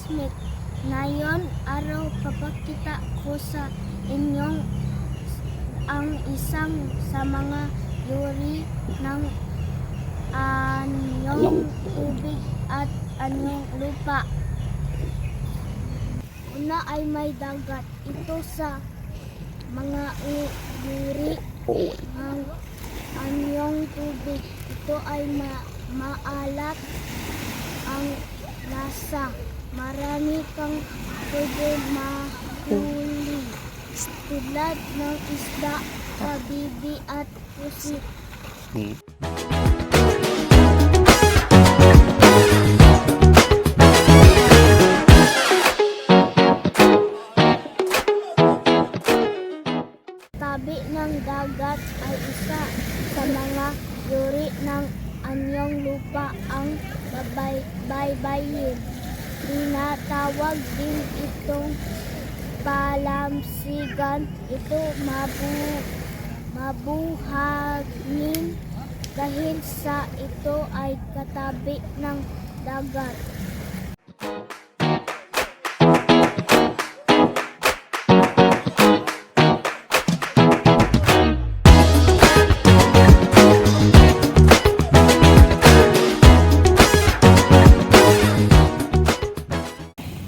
classmate. Ngayon, araw papakita ko sa inyong ang isang sa mga yuri ng anyong tubig at anyong lupa. Una ay may dagat. Ito sa mga yuri ng anyong tubig. Ito ay maalat ang lasa. Marami kang pwede mahuli. Tulad ng isda, kabibi at pusit. Tabi ng dagat ay isa sa mga yuri ng anyong lupa, ang baybayin. Tinatawag din itong palamsigan. Ito mabuhangin dahil sa ito ay katabi ng dagat.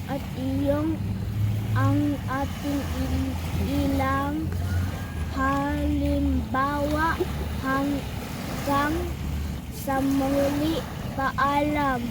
At iyong ang ating ilang halimbawa hanggang sa muli. Paalam.